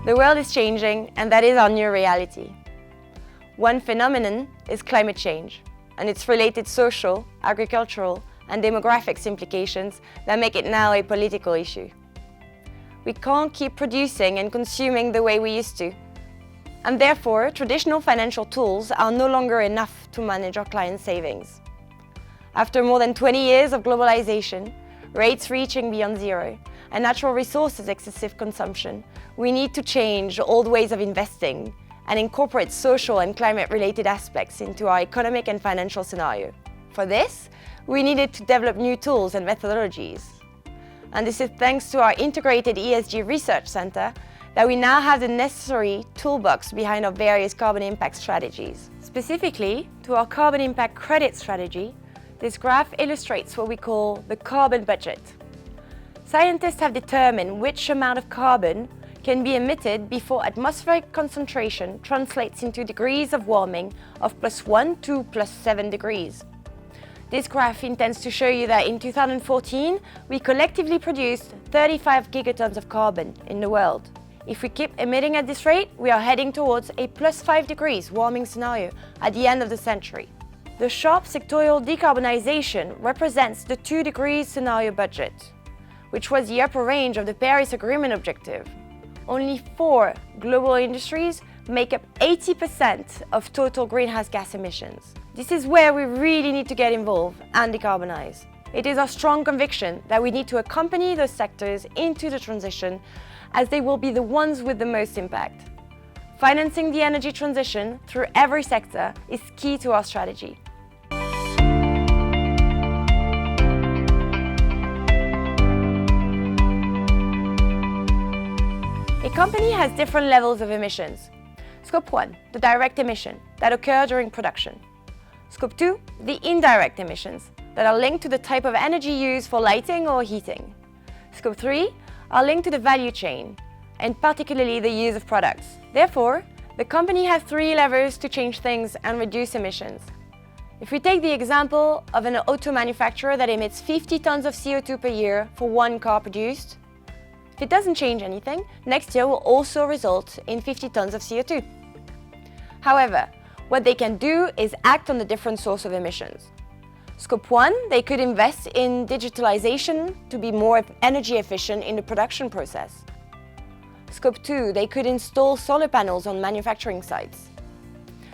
The world is changing, and that is our new reality. One phenomenon is climate change and its related social, agricultural, and demographics implications that make it now a political issue. We can't keep producing and consuming the way we used to, and therefore traditional financial tools are no longer enough to manage our clients' savings. After more than 20 years of globalization, rates reaching beyond zero, and natural resources excessive consumption, we need to change old ways of investing and incorporate social and climate-related aspects into our economic and financial scenario. For this, we needed to develop new tools and methodologies. And this is thanks to our integrated ESG research center that we now have the necessary toolbox behind our various carbon impact strategies. Specifically, to our carbon impact credit strategy, this graph illustrates what we call the carbon budget. Scientists have determined which amount of carbon can be emitted before atmospheric concentration translates into degrees of warming of +1 to +7 degrees. This graph intends to show you that in 2014, we collectively produced 35 gigatons of carbon in the world. If we keep emitting at this rate, we are heading towards a +5 degrees warming scenario at the end of the century. The sharp sectorial decarbonization represents the 2 degrees scenario budget, which was the upper range of the Paris Agreement objective. Only 4 global industries make up 80% of total greenhouse gas emissions. This is where we really need to get involved and decarbonize. It is our strong conviction that we need to accompany those sectors into the transition, as they will be the ones with the most impact. Financing the energy transition through every sector is key to our strategy. A company has different levels of emissions. Scope 1, the direct emission that occur during production. Scope 2, the indirect emissions that are linked to the type of energy used for lighting or heating. Scope 3 are linked to the value chain, and particularly the use of products. Therefore, the company has 3 levers to change things and reduce emissions. If we take the example of an auto manufacturer that emits 50 tons of CO2 per year for one car produced, if it doesn't change anything, next year will also result in 50 tons of CO2. However, what they can do is act on the different source of emissions. Scope 1, they could invest in digitalization to be more energy efficient in the production process. Scope 2, they could install solar panels on manufacturing sites.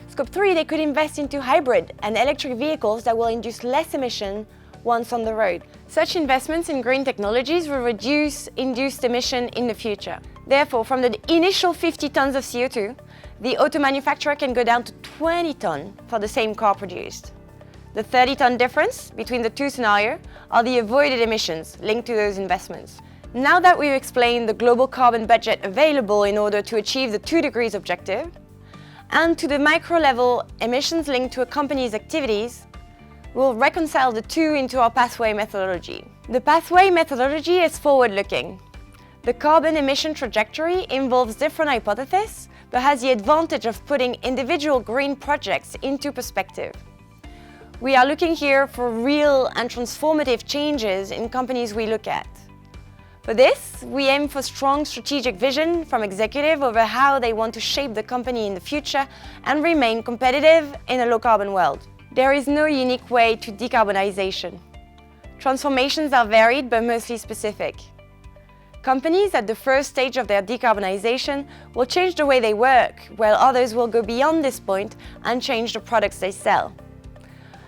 Scope 3, they could invest into hybrid and electric vehicles that will induce less emission once on the road. Such investments in green technologies will reduce induced emission in the future. Therefore, from the initial 50 tons of CO2, the auto manufacturer can go down to 20 tons for the same car produced. The 30-ton difference between the two scenarios are the avoided emissions linked to those investments. Now that we've explained the global carbon budget available in order to achieve the 2 degrees objective, and to the micro-level emissions linked to a company's activities, we'll reconcile the two into our pathway methodology. The pathway methodology is forward-looking. The carbon emission trajectory involves different hypotheses, but has the advantage of putting individual green projects into perspective. We are looking here for real and transformative changes in companies we look at. For this, we aim for strong strategic vision from executive over how they want to shape the company in the future and remain competitive in a low-carbon world. There is no unique way to decarbonization. Transformations are varied but mostly specific. Companies at the first stage of their decarbonization will change the way they work, while others will go beyond this point and change the products they sell.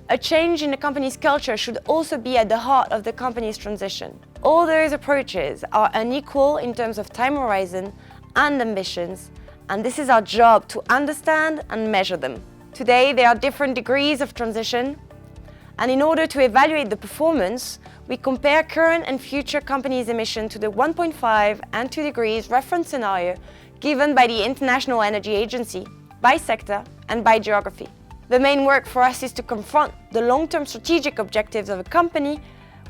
A change in the company's culture should also be at the heart of the company's transition. All those approaches are unequal in terms of time horizon and ambitions, and this is our job to understand and measure them. Today, there are different degrees of transition, and in order to evaluate the performance, we compare current and future companies' emission to the 1.5 and 2 degrees reference scenario given by the International Energy Agency, by sector and by geography. The main work for us is to confront the long-term strategic objectives of a company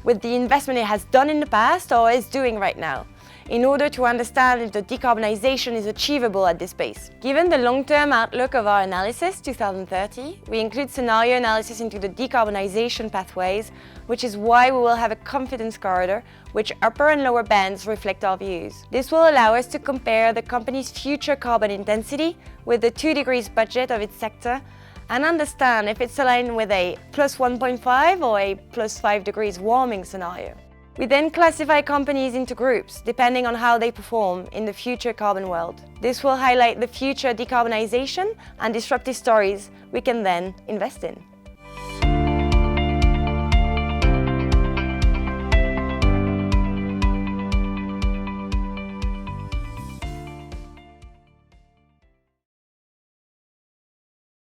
with the investment it has done in the past or is doing right now, in order to understand if the decarbonization is achievable at this pace. Given the long-term outlook of our analysis, 2030, we include scenario analysis into the decarbonization pathways, which is why we will have a confidence corridor, which upper and lower bands reflect our views. This will allow us to compare the company's future carbon intensity with the 2 degrees budget of its sector and understand if it's aligned with a plus 1.5 or a plus 5 degrees warming scenario. We then classify companies into groups, depending on how they perform in the future carbon world. This will highlight the future decarbonization and disruptive stories we can then invest in.